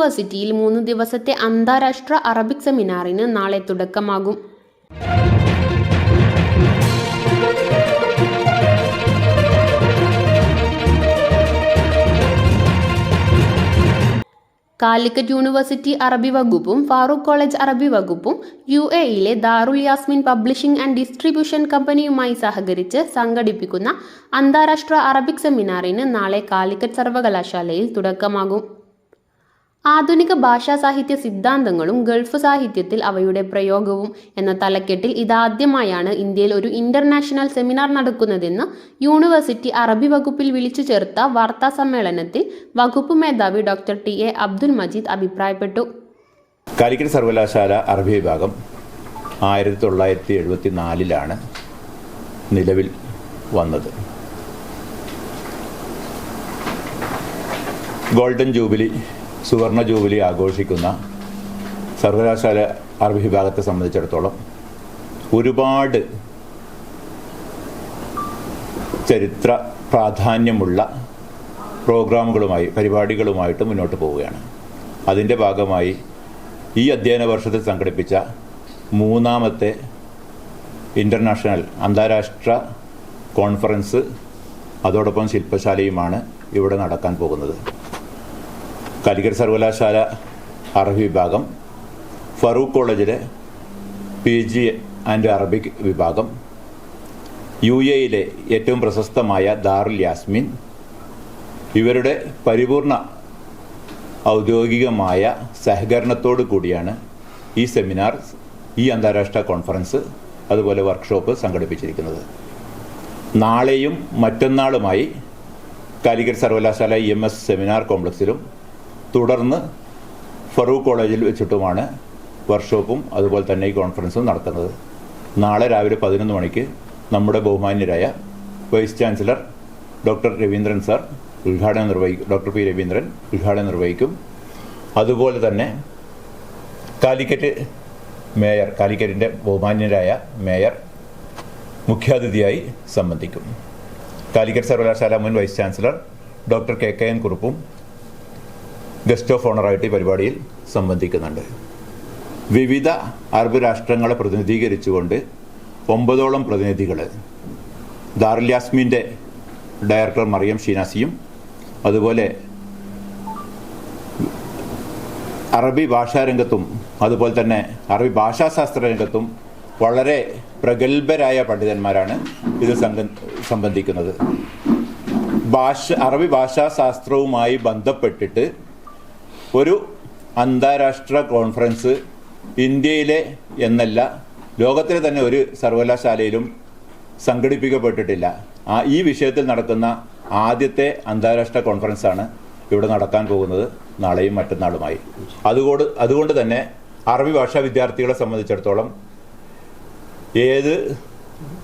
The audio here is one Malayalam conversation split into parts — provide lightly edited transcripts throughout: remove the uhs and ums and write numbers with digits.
യൂണിവേഴ്സിറ്റിയിൽ 3 ദിവസത്തെ അന്താരാഷ്ട്ര അറബിക് സെമിനാറിന് നാളെ തുടക്കമാകും. കാലിക്കറ്റ് യൂണിവേഴ്സിറ്റി അറബി വകുപ്പും ഫാറൂഖ് കോളേജ് അറബി വകുപ്പും UAEയിലെ ദാറുൽ യാസ്മീൻ പബ്ലിഷിംഗ് ആൻഡ് ഡിസ്ട്രിബ്യൂഷൻ കമ്പനിയുമായി സഹകരിച്ച് സംഘടിപ്പിക്കുന്ന അന്താരാഷ്ട്ര അറബിക് സെമിനാറിന് നാളെ കാലിക്കറ്റ് സർവകലാശാലയിൽ തുടക്കമാകും. ആധുനിക ഭാഷാ സാഹിത്യ സിദ്ധാന്തങ്ങളും ഗൾഫ് സാഹിത്യത്തിൽ അവയുടെ പ്രയോഗവും എന്ന തലക്കെട്ടിൽ ഇതാദ്യമായാണ് ഇന്ത്യയിൽ ഒരു ഇന്റർനാഷണൽ സെമിനാർ നടക്കുന്നതെന്ന് യൂണിവേഴ്സിറ്റി അറബി വകുപ്പിൽ വിളിച്ചു ചേർത്ത വാർത്താ സമ്മേളനത്തിൽ വകുപ്പ് മേധാവി ഡോക്ടർ ടി.എ. അബ്ദുൽ മജീദ് അഭിപ്രായപ്പെട്ടു. കാലിക്കറ്റ് സർവകലാശാല അറബി വിഭാഗം 1974 നിലവിൽ വന്നത്. ഗോൾഡൻ ജൂബിലി, സുവർണ ജൂബിലി ആഘോഷിക്കുന്ന സർവകലാശാല അറബി വിഭാഗത്തെ സംബന്ധിച്ചിടത്തോളം ഒരുപാട് ചരിത്ര പ്രാധാന്യമുള്ള പരിപാടികളുമായിട്ട് മുന്നോട്ട് പോവുകയാണ്. അതിൻ്റെ ഭാഗമായി ഈ അധ്യയന വർഷത്തിൽ സംഘടിപ്പിച്ച 3ാമത്തെ ഇൻ്റർനാഷണൽ അന്താരാഷ്ട്ര കോൺഫറൻസ് അതോടൊപ്പം ശില്പശാലയുമാണ് ഇവിടെ നടക്കാൻ പോകുന്നത്. കാലിക്കറ്റ് സർവകലാശാല അറബി വിഭാഗം, ഫറൂഖ് കോളേജിലെ PG ആൻഡ് അറബിക് വിഭാഗം, UAEയിലെ ഏറ്റവും പ്രശസ്തമായ ദാറുൽ യാസ്മീൻ, ഇവരുടെ പരിപൂർണ ഔദ്യോഗികമായ സഹകരണത്തോടു കൂടിയാണ് ഈ സെമിനാർ, ഈ അന്താരാഷ്ട്ര കോൺഫറൻസ് അതുപോലെ വർക്ക്ഷോപ്പ് സംഘടിപ്പിച്ചിരിക്കുന്നത്. നാളെയും മറ്റന്നാളുമായി കാലിക്കറ്റ് സർവകലാശാല EMS സെമിനാർ കോംപ്ലക്സിലും തുടർന്ന് ഫറൂഖ് കോളേജിൽ വെച്ചിട്ടുമാണ് വർക്ക്ഷോപ്പും അതുപോലെ തന്നെ ഈ കോൺഫറൻസും നടത്തുന്നത്. നാളെ രാവിലെ 11 മണിക്ക് നമ്മുടെ ബഹുമാന്യരായ vice chancellor doctor Ravindran sir doctor P. Raveendran ഉദ്ഘാടനം നിർവഹിക്കും. അതുപോലെ തന്നെ കാലിക്കറ്റിൻ്റെ ബഹുമാന്യരായ മേയർ മുഖ്യാതിഥിയായി സംബന്ധിക്കും. കാലിക്കറ്റ് സർവകലാശാല മുൻ വൈസ് ചാൻസലർ ഡോക്ടർ KKN കുറുപ്പും ഗസ്റ്റ് ഓഫ് ഓണറായിട്ട് ഈ പരിപാടിയിൽ സംബന്ധിക്കുന്നുണ്ട്. വിവിധ അറബ് രാഷ്ട്രങ്ങളെ പ്രതിനിധീകരിച്ചുകൊണ്ട് 9ഓളം പ്രതിനിധികൾ, ദാറുൽ യാസ്മീൻ്റെ ഡയറക്ടർ മറിയം ഷീനാസിയും അതുപോലെ അറബി ഭാഷാരംഗത്തും അതുപോലെ തന്നെ അറബി ഭാഷാശാസ്ത്ര രംഗത്തും വളരെ പ്രഗത്ഭരായ പണ്ഡിതന്മാരാണ് ഇത് സംബന്ധിക്കുന്നത്. അറബി ഭാഷാശാസ്ത്രവുമായി ബന്ധപ്പെട്ടിട്ട് ഒരു അന്താരാഷ്ട്ര കോൺഫറൻസ് ഇന്ത്യയിലെ എന്നല്ല ലോകത്തിലെ തന്നെ ഒരു സർവകലാശാലയിലും സംഘടിപ്പിക്കപ്പെട്ടിട്ടില്ല. ഈ വിഷയത്തിൽ നടക്കുന്ന ആദ്യത്തെ അന്താരാഷ്ട്ര കോൺഫറൻസാണ് ഇവിടെ നടക്കാൻ പോകുന്നത്, നാളെയും മറ്റന്നാളുമായി. അതുകൊണ്ട് തന്നെ അറബി ഭാഷാ വിദ്യാർത്ഥികളെ സംബന്ധിച്ചിടത്തോളം ഏത്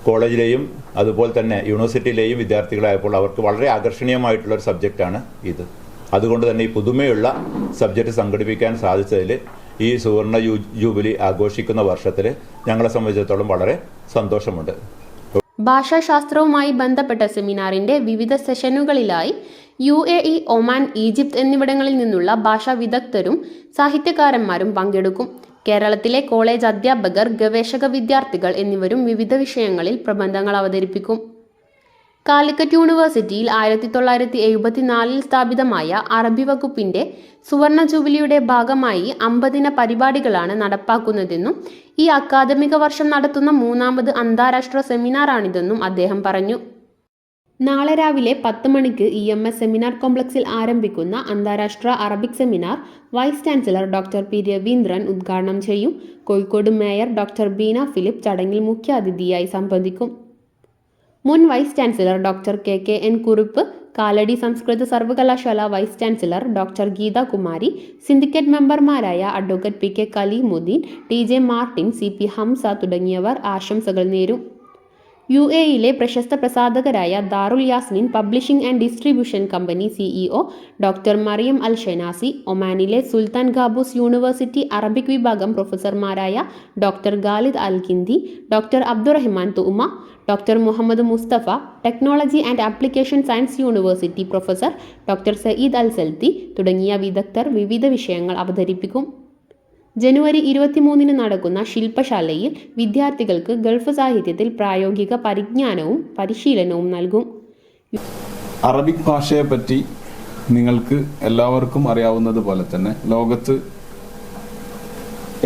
കോളേജിലെയും അതുപോലെ തന്നെ യൂണിവേഴ്സിറ്റിയിലെയും വിദ്യാർത്ഥികളായപ്പോൾ അവർക്ക് വളരെ ആകർഷണീയമായിട്ടുള്ളൊരു സബ്ജക്റ്റാണ് ഇത്. അതുകൊണ്ട് തന്നെ ഈ പുതുമയുള്ള സബ്ജക്റ്റ് സംഘടിപ്പിക്കാൻ സാധിച്ചതിൽ ഈ സുവർണ ജൂബിലി ആഘോഷിക്കുന്ന വർഷത്തിൽ ഞങ്ങളെ സംബന്ധിച്ചിടത്തോളം വളരെ സന്തോഷമുണ്ട്. ഭാഷാശാസ്ത്രവുമായി ബന്ധപ്പെട്ട സെമിനാറിന്റെ വിവിധ സെഷനുകളിലായി UAE, ഒമാൻ, ഈജിപ്ത് എന്നിവിടങ്ങളിൽ നിന്നുള്ള ഭാഷാ വിദഗ്ധരും സാഹിത്യകാരന്മാരും പങ്കെടുക്കും. കേരളത്തിലെ കോളേജ് അധ്യാപകർ, ഗവേഷക വിദ്യാർത്ഥികൾ എന്നിവരും വിവിധ വിഷയങ്ങളിൽ പ്രബന്ധങ്ങൾ അവതരിപ്പിക്കും. കാലിക്കറ്റ് യൂണിവേഴ്സിറ്റിയിൽ 1974 സ്ഥാപിതമായ അറബി വകുപ്പിന്റെ സുവർണ ജൂബിലിയുടെ ഭാഗമായി 50 ദിന പരിപാടികളാണ് നടപ്പാക്കുന്നതെന്നും ഈ അക്കാദമിക വർഷം നടത്തുന്ന 3ാമത് അന്താരാഷ്ട്ര സെമിനാറാണിതെന്നും അദ്ദേഹം പറഞ്ഞു. നാളെ രാവിലെ 10 മണിക്ക് EMS സെമിനാർ കോംപ്ലക്സിൽ ആരംഭിക്കുന്ന അന്താരാഷ്ട്ര Arabic seminar vice chancellor doctor P. Raveendran ഉദ്ഘാടനം ചെയ്യും. കോഴിക്കോട് മേയർ ഡോക്ടർ ബീന ഫിലിപ്പ് ചടങ്ങിൽ മുഖ്യാതിഥിയായി സംബന്ധിക്കും. മുൻ vice chancellor doctor KKN Kurup, Kalady സംസ്കൃത സർവകലാശാല vice chancellor doctor Geetha Kumari, syndicate മെമ്പർമാരായ advocate PK Kaleemuddin, TJ Martin, CP Hamsa തുടങ്ങിയവർ ആശംസകൾ നേരും. UAEയിലെ പ്രശസ്ത പ്രസാധകരായ Darul Yasmeen publishing and distribution company CEO doctor Mariam Al Shenasi, ഒമാനിലെ സുൽത്താൻ ഖാബൂസ് യൂണിവേഴ്സിറ്റി അറബിക് വിഭാഗം പ്രൊഫസർമാരായ doctor Khalid Al Kindi, doctor Abdurahman Tuma, doctor Muhammad Mustafa, technology and application science university professor doctor Saeed Al Salti തുടങ്ങിയ വിദഗ്ധർ വിവിധ വിഷയങ്ങൾ അവതരിപ്പിക്കും. ജനുവരി 23 നടക്കുന്ന ശില്പശാലയിൽ വിദ്യാർത്ഥികൾക്ക് ഗൾഫ് സാഹിത്യത്തിൽ പ്രായോഗിക പരിജ്ഞാനവും പരിശീലനവും നൽകും. അറബിക് ഭാഷയെപ്പറ്റി നിങ്ങൾക്ക് എല്ലാവർക്കും അറിയാവുന്നതുപോലെ തന്നെ ലോകത്ത്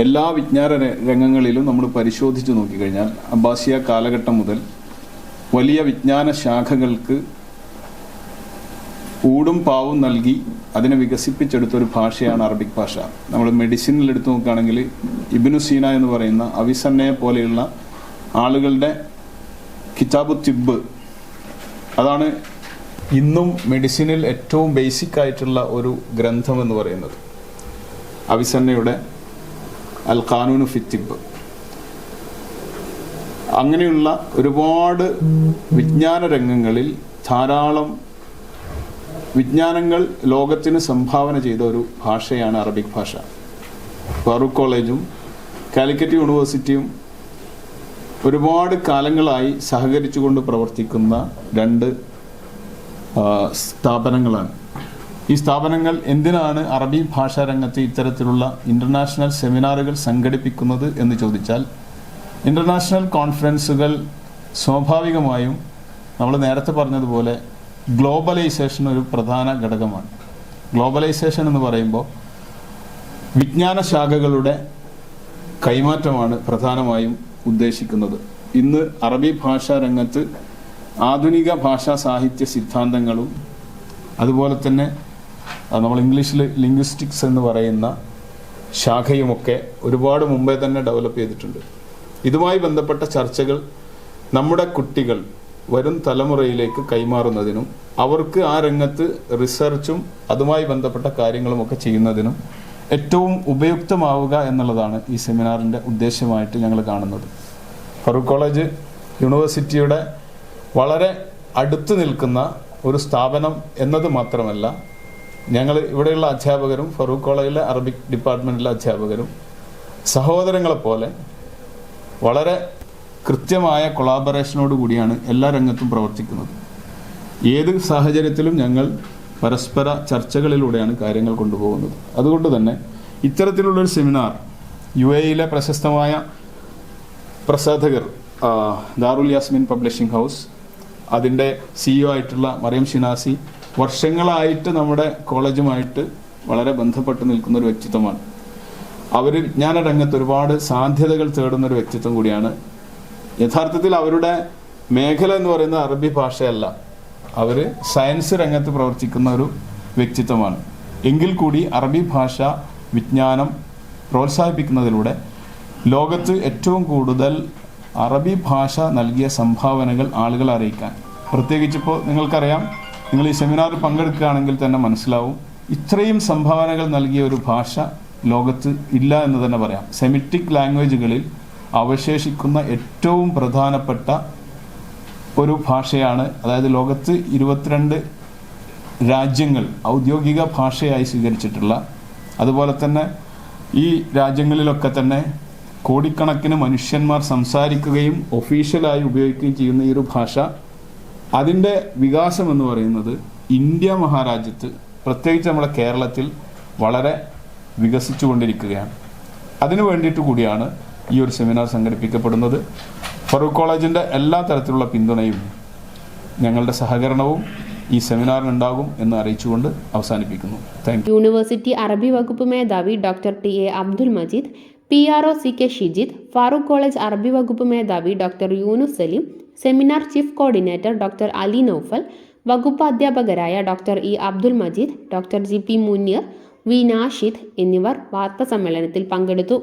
എല്ലാ വിജ്ഞാന രംഗങ്ങളിലും നമ്മൾ പരിശോധിച്ച് നോക്കിക്കഴിഞ്ഞാൽ അബ്ബാസിയ കാലഘട്ടം മുതൽ വലിയ വിജ്ഞാന ശാഖകൾക്ക് ഊടും പാവും നൽകി അതിനെ വികസിപ്പിച്ചെടുത്തൊരു ഭാഷയാണ് അറബിക് ഭാഷ. നമ്മൾ മെഡിസിനിൽ എടുത്തു നോക്കുകയാണെങ്കിൽ ഇബ്നു സീന എന്ന് പറയുന്ന അവിസന്നയെ പോലെയുള്ള ആളുകളുടെ കിതാബു തിബ്ബ്, അതാണ് ഇന്നും മെഡിസിനിൽ ഏറ്റവും ബേസിക് ആയിട്ടുള്ള ഒരു ഗ്രന്ഥം എന്ന് പറയുന്നത്. അവിസന്നയുടെ അൽ ഖാനൂനു ഫി തിബ്ബ്. അങ്ങനെയുള്ള ഒരുപാട് വിജ്ഞാന രംഗങ്ങളിൽ ധാരാളം വിജ്ഞാനങ്ങൾ ലോകത്തിന് സംഭാവന ചെയ്ത ഒരു ഭാഷയാണ് അറബിക് ഭാഷ. ഫാറൂഖ് കോളേജും കാലിക്കറ്റ് യൂണിവേഴ്സിറ്റിയും ഒരുപാട് കാലങ്ങളായി സഹകരിച്ചുകൊണ്ട് പ്രവർത്തിക്കുന്ന രണ്ട് സ്ഥാപനങ്ങളാണ്. ഈ സ്ഥാപനങ്ങൾ എന്തിനാണ് അറബി ഭാഷാ രംഗത്ത് ഇത്തരത്തിലുള്ള ഇൻ്റർനാഷണൽ സെമിനാറുകൾ സംഘടിപ്പിക്കുന്നത് എന്ന് ചോദിച്ചാൽ, ഇൻ്റർനാഷണൽ കോൺഫറൻസുകൾ സ്വാഭാവികമായും നമ്മൾ നേരത്തെ പറഞ്ഞതുപോലെ ഗ്ലോബലൈസേഷൻ ഒരു പ്രധാന ഘടകമാണ്. ഗ്ലോബലൈസേഷൻ എന്ന് പറയുമ്പോൾ വിജ്ഞാന ശാഖകളുടെ കൈമാറ്റമാണ് പ്രധാനമായും ഉദ്ദേശിക്കുന്നത്. ഇന്ന് അറബി ഭാഷാ രംഗത്ത് ആധുനിക ഭാഷാ സാഹിത്യ സിദ്ധാന്തങ്ങളും അതുപോലെ തന്നെ നമ്മൾ ഇംഗ്ലീഷിൽ ലിംഗ്വിസ്റ്റിക്സ് എന്ന് പറയുന്ന ശാഖയുമൊക്കെ ഒരുപാട് മുമ്പേ തന്നെ ഡെവലപ്പ് ചെയ്തിട്ടുണ്ട്. ഇതുമായി ബന്ധപ്പെട്ട ചർച്ചകൾ നമ്മുടെ കുട്ടികൾ വരും തലമുറയിലേക്ക് കൈമാറുന്നതിനും അവർക്ക് ആ രംഗത്ത് റിസർച്ചും അതുമായി ബന്ധപ്പെട്ട കാര്യങ്ങളുമൊക്കെ ചെയ്യുന്നതിനും ഏറ്റവും ഉപയുക്തമാവുക എന്നുള്ളതാണ് ഈ സെമിനാറിൻ്റെ ഉദ്ദേശമായിട്ട് ഞങ്ങൾ കാണുന്നത്. ഫറൂഖ് കോളേജ് യൂണിവേഴ്സിറ്റിയുടെ വളരെ അടുത്ത് നിൽക്കുന്ന ഒരു സ്ഥാപനം എന്നത് മാത്രമല്ല, ഞങ്ങൾ ഇവിടെയുള്ള അധ്യാപകരും ഫറൂഖ് കോളേജിലെ അറബിക് ഡിപ്പാർട്ട്മെൻറ്റിലെ അധ്യാപകരും സഹോദരങ്ങളെപ്പോലെ വളരെ കൃത്യമായ കൊളാബറേഷനോട് കൂടിയാണ് എല്ലാ രംഗത്തും പ്രവർത്തിക്കുന്നത്. ഏത് സാഹചര്യത്തിലും ഞങ്ങൾ പരസ്പര ചർച്ചകളിലൂടെയാണ് കാര്യങ്ങൾ കൊണ്ടുപോകുന്നത്. അതുകൊണ്ട് തന്നെ ഇത്തരത്തിലുള്ളൊരു സെമിനാർ UAEയിലെ പ്രശസ്തമായ പ്രസാധകർ ദാറുൽ യാസ്മീൻ പബ്ലിഷിംഗ് ഹൗസ്, അതിൻ്റെ CEO ആയിട്ടുള്ള മറിയം ഷിനാസി വർഷങ്ങളായിട്ട് നമ്മുടെ കോളേജുമായിട്ട് വളരെ ബന്ധപ്പെട്ട് നിൽക്കുന്ന ഒരു വ്യക്തിത്വമാണ്. അവർ വിജ്ഞാന രംഗത്ത് ഒരുപാട് സാധ്യതകൾ തേടുന്ന ഒരു വ്യക്തിത്വം കൂടിയാണ്. യഥാർത്ഥത്തിൽ അവരുടെ മേഖല എന്ന് പറയുന്നത് അറബി ഭാഷയല്ല, അവർ സയൻസ് രംഗത്ത് പ്രവർത്തിക്കുന്ന ഒരു വ്യക്തിത്വമാണ്. എങ്കിൽ കൂടി അറബി ഭാഷ വിജ്ഞാനം പ്രോത്സാഹിപ്പിക്കുന്നതിലൂടെ ലോകത്ത് ഏറ്റവും കൂടുതൽ അറബി ഭാഷ നൽകിയ സംഭാവനകൾ ആളുകളെ അറിയിക്കാൻ, പ്രത്യേകിച്ചിപ്പോൾ നിങ്ങൾക്കറിയാം, നിങ്ങൾ ഈ സെമിനാറിൽ പങ്കെടുക്കുകയാണെങ്കിൽ തന്നെ മനസ്സിലാവും, ഇത്രയും സംഭാവനകൾ നൽകിയ ഒരു ഭാഷ ലോകത്ത് ഇല്ല എന്ന് തന്നെ പറയാം. സെമിറ്റിക് ലാംഗ്വേജുകളിൽ അവശേഷിക്കുന്ന ഏറ്റവും പ്രധാനപ്പെട്ട ഒരു ഭാഷയാണ്, അതായത് ലോകത്ത് 22 രാജ്യങ്ങൾ ഔദ്യോഗിക ഭാഷയായി സ്വീകരിച്ചിട്ടുള്ള, അതുപോലെ തന്നെ ഈ രാജ്യങ്ങളിലൊക്കെ തന്നെ കോടിക്കണക്കിന് മനുഷ്യന്മാർ സംസാരിക്കുകയും ഒഫീഷ്യലായി ഉപയോഗിക്കുകയും ചെയ്യുന്ന ഈ ഒരു ഭാഷ, അതിൻ്റെ വികാസം എന്ന് പറയുന്നത് ഇന്ത്യ മഹാരാജ്യത്ത്, പ്രത്യേകിച്ച് നമ്മുടെ കേരളത്തിൽ വളരെ വികസിച്ചു കൊണ്ടിരിക്കുകയാണ്. അതിനു വേണ്ടിയിട്ട് കൂടിയാണ് ഈ ഒരു സെമിനാർ സംഘടിപ്പിക്കപ്പെടുന്നത്. ഫറൂഖ് കോളേജിൻ്റെ എല്ലാ തരത്തിലുള്ള പിന്തുണയും ഞങ്ങളുടെ സഹകരണവും ഈ സെമിനാറിനുണ്ടാകും എന്ന് അറിയിച്ചുകൊണ്ട് അവസാനിപ്പിക്കുന്നു. Thank you. യൂണിവേഴ്സിറ്റി അറബി വകുപ്പ് മേധാവി doctor TA Abdul Majeed, PRO CK Shijith, Farook college അറബി വകുപ്പ് മേധാവി doctor Yunus Saleem, seminar chief coordinator doctor Ali Naufal, വകുപ്പ് അധ്യാപകരായ doctor E Abdul Majeed, doctor GP Muneer, V Nashid എന്നിവർ വാർത്താ സമ്മേളനത്തിൽ പങ്കെടുത്തു.